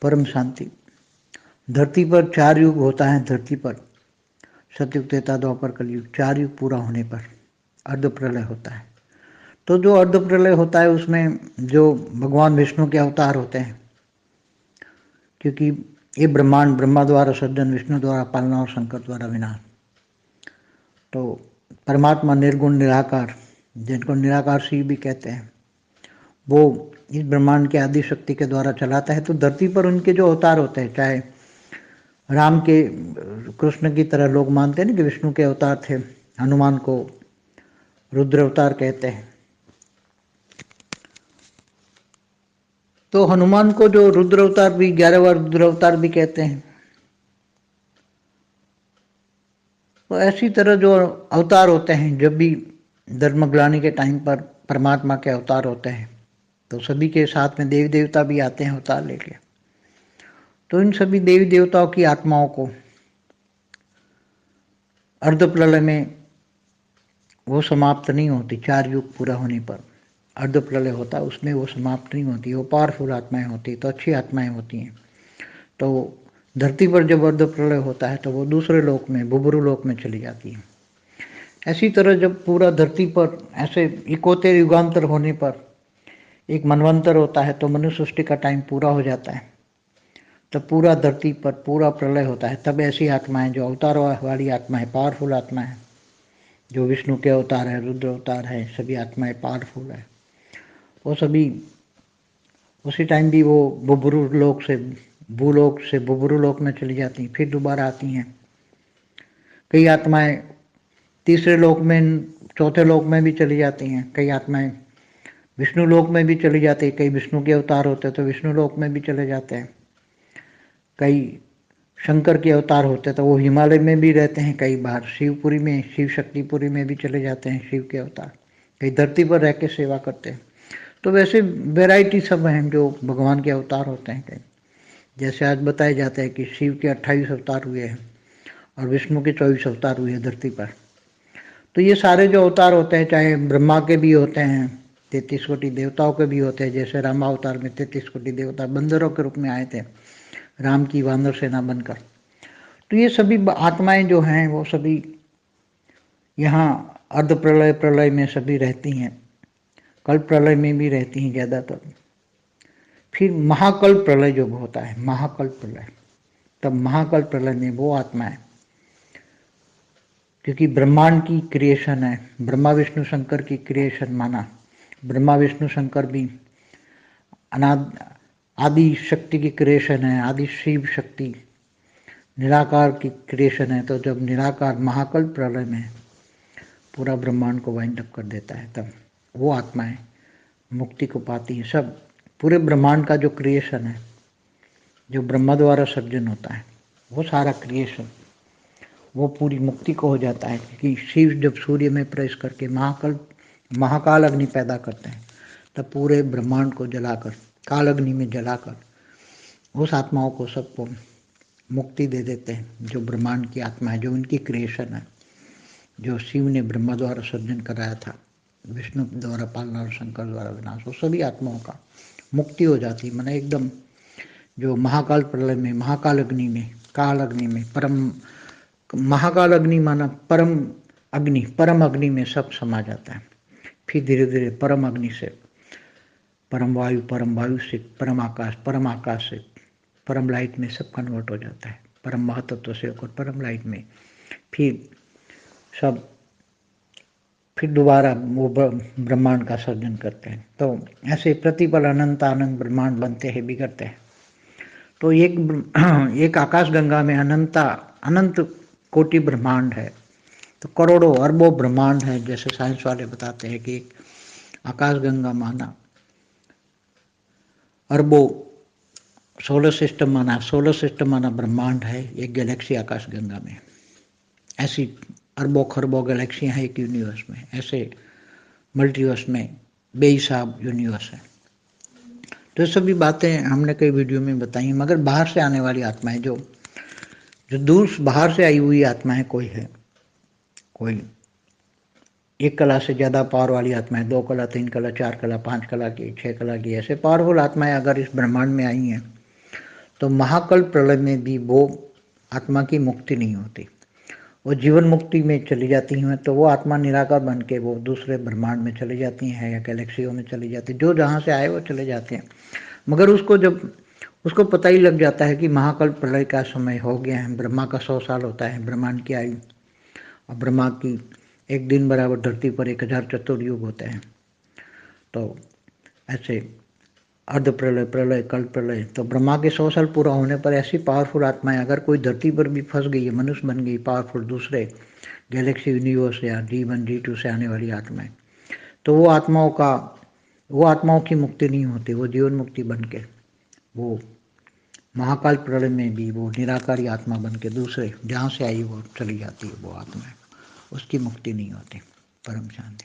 परम शांति। धरती पर 4 युग होता है। धरती पर सतयुग, त्रेता, द्वापर, कलयुग, 4 युग पूरा होने पर अर्ध प्रलय होता है। तो जो अर्ध प्रलय होता है उसमें जो भगवान विष्णु के अवतार होते हैं, क्योंकि ये ब्रह्मांड ब्रह्मा द्वारा सृजन, विष्णु द्वारा पालना और शंकर द्वारा विनाश। तो परमात्मा निर्गुण निराकार, जिनको निराकार शिव भी कहते हैं, वो इस ब्रह्मांड के आदि शक्ति के द्वारा चलाता है। तो धरती पर उनके जो अवतार होते हैं, चाहे राम के, कृष्ण की तरह लोग मानते हैं ना कि विष्णु के अवतार थे, हनुमान को रुद्र अवतार कहते हैं। तो हनुमान को जो रुद्र अवतार भी, 11वां रुद्र अवतार भी कहते हैं। तो ऐसी तरह जो अवतार होते हैं, जब भी धर्मग्लानि के टाइम पर परमात्मा के अवतार होते हैं, तो सभी के साथ में देवी देवता भी आते हैं अवतार लेके। तो इन सभी देवी देवताओं की आत्माओं को अर्ध प्रलय में वो समाप्त नहीं होती। 4 युग पूरा होने पर अर्ध प्रलय होता है, उसमें वो समाप्त नहीं होती। वो पावरफुल आत्माएं होती, तो अच्छी आत्माएं होती हैं। तो धरती पर जब अर्ध प्रलय होता है तो वो दूसरे लोक में, बुबरू लोक में चली जाती है। ऐसी तरह जब पूरा धरती पर ऐसे 71 युगांतर होने पर एक मनवंतर होता है, तो मनुष्य सृष्टि का टाइम पूरा हो जाता है। तब पूरा धरती पर पूरा प्रलय होता है। तब ऐसी आत्माएं जो अवतार वाली आत्माएं, पावरफुल आत्माएं, जो विष्णु के अवतार है, रुद्र अवतार है, सभी आत्माएं पावरफुल है, वो सभी उसी टाइम भी वो बुबरू लोक से, भूलोक से बुबरू लोक में चली जाती हैं, फिर दोबारा आती हैं। कई आत्माएं तीसरे लोक में, चौथे लोक में भी चली जाती हैं। कई आत्माएं विष्णु लोक में भी चली जाती है। कई विष्णु के अवतार होते हैं तो विष्णु लोक में भी चले जाते हैं। कई शंकर के अवतार होते हैं तो वो हिमालय में भी रहते हैं। कई बार शिवपुरी में, शिव शक्तिपुरी में भी चले जाते हैं शिव के अवतार। कई धरती पर रह के सेवा करते हैं। तो वैसे वैरायटी सब हैं जो भगवान के अवतार होते हैं। कई जैसे आज बताया जाता है कि शिव के 28 अवतार हुए हैं और विष्णु के 24 अवतार हुए हैं धरती पर। तो ये सारे जो अवतार होते हैं, चाहे ब्रह्मा के भी होते हैं, 33 कोटि देवताओं के भी होते हैं। जैसे रामावतार में 33 कोटि देवता बंदरों के रूप में आए थे, राम की वानर सेना बनकर। तो ये सभी आत्माएं जो हैं वो सभी यहाँ अर्ध प्रलय प्रलय में सभी रहती हैं। कल्प प्रलय में भी रहती हैं ज़्यादातर। फिर महाकल्प प्रलय जो होता है, महाकल्प प्रलय, तब महाकल्प प्रलय में वो आत्माएं, क्योंकि ब्रह्मांड की क्रिएशन है, ब्रह्मा विष्णु शंकर की क्रिएशन माना। ब्रह्मा विष्णु शंकर भी आदि शक्ति की क्रिएशन है, आदि शिव शक्ति निराकार की क्रिएशन है। तो जब निराकार महाकल्प प्रलय में पूरा ब्रह्मांड को वाइंड अप कर देता है, तब वो आत्माएं मुक्ति को पाती हैं। सब पूरे ब्रह्मांड का जो क्रिएशन है, जो ब्रह्मा द्वारा सर्जन होता है, वो सारा क्रिएशन वो पूरी मुक्ति को हो जाता है। क्योंकि शिव जब सूर्य में प्रवेश करके महाकाल अग्नि पैदा करते हैं, तब पूरे ब्रह्मांड को जलाकर, काल अग्नि में जलाकर उस आत्माओं को सबको मुक्ति दे देते हैं। जो ब्रह्मांड की आत्मा है, जो उनकी क्रिएशन है, जो शिव ने ब्रह्मा द्वारा सर्जन कराया था, विष्णु द्वारा पालना और शंकर द्वारा विनाश, वो सभी आत्माओं का मुक्ति हो जाती है। मैंने एकदम जो महाकाल प्रलय में, महाकाल अग्नि में, काल अग्नि में, परम महाकाल अग्नि माना परम अग्नि में सब समा जाता है। फिर धीरे धीरे परम अग्नि से परम वायु से परम आकाश से परम लाइट में सब कन्वर्ट हो जाता है। परम महातत्व से होकर परम लाइट में फिर दोबारा वो ब्रह्मांड का सर्जन करते हैं। तो ऐसे प्रतिपल अनंत आनंद ब्रह्मांड बनते हैं, बिगड़ते हैं। तो एक आकाश गंगा में अनंत कोटि ब्रह्मांड है। तो करोड़ों अरबों ब्रह्मांड है। जैसे साइंस वाले बताते हैं कि एक आकाश गंगा माना अरबों, सोलर सिस्टम माना ब्रह्मांड है, एक गैलेक्सी आकाश गंगा में। ऐसी अरबों खरबों गैलेक्सियां हैं एक यूनिवर्स में। ऐसे मल्टीवर्स में बेहिसाब यूनिवर्स है। तो सभी बातें हमने कई वीडियो में बताई। मगर बाहर से आने वाली आत्माएं, जो दूर बाहर से आई हुई आत्माएं कोई है, कोई 1 कला से ज़्यादा पावर वाली आत्माएं, 2 कला, 3 कला, 4 कला, 5 कला की, 6 कला की, ऐसे पावरफुल आत्माएं अगर इस ब्रह्मांड में आई हैं, तो महाकल्प प्रलय में भी वो आत्मा की मुक्ति नहीं होती, वो जीवन मुक्ति में चली जाती हैं, तो वो आत्मा निराकार बन के वो दूसरे ब्रह्मांड में चली जाती हैं या गैलेक्सियों में चली जाती हैं, जो जहाँ से आए वो चले जाते हैं। मगर उसको पता ही लग जाता है कि महाकल्प प्रलय का समय हो गया है, ब्रह्मा का 100 साल होता है ब्रह्मांड की आयु, और ब्रह्मा की एक दिन बराबर धरती पर 1000 चतुर्युग होते हैं। तो ऐसे अर्ध प्रलय, प्रलय, कल्प प्रलय, तो ब्रह्मा के 100 साल पूरा होने पर ऐसी पावरफुल आत्माएं, अगर कोई धरती पर भी फंस गई है, मनुष्य बन गई पावरफुल दूसरे गैलेक्सी यूनिवर्स या D1 D2 से आने वाली आत्माएं, तो वो आत्माओं की मुक्ति नहीं होती, वो जीवन मुक्ति बन के वो महाकाल प्रलय में भी वो निराकारी आत्मा बन के दूसरे जहाँ से आई वो चली जाती है, वो आत्मा उसकी मुक्ति नहीं होती। परम शांति।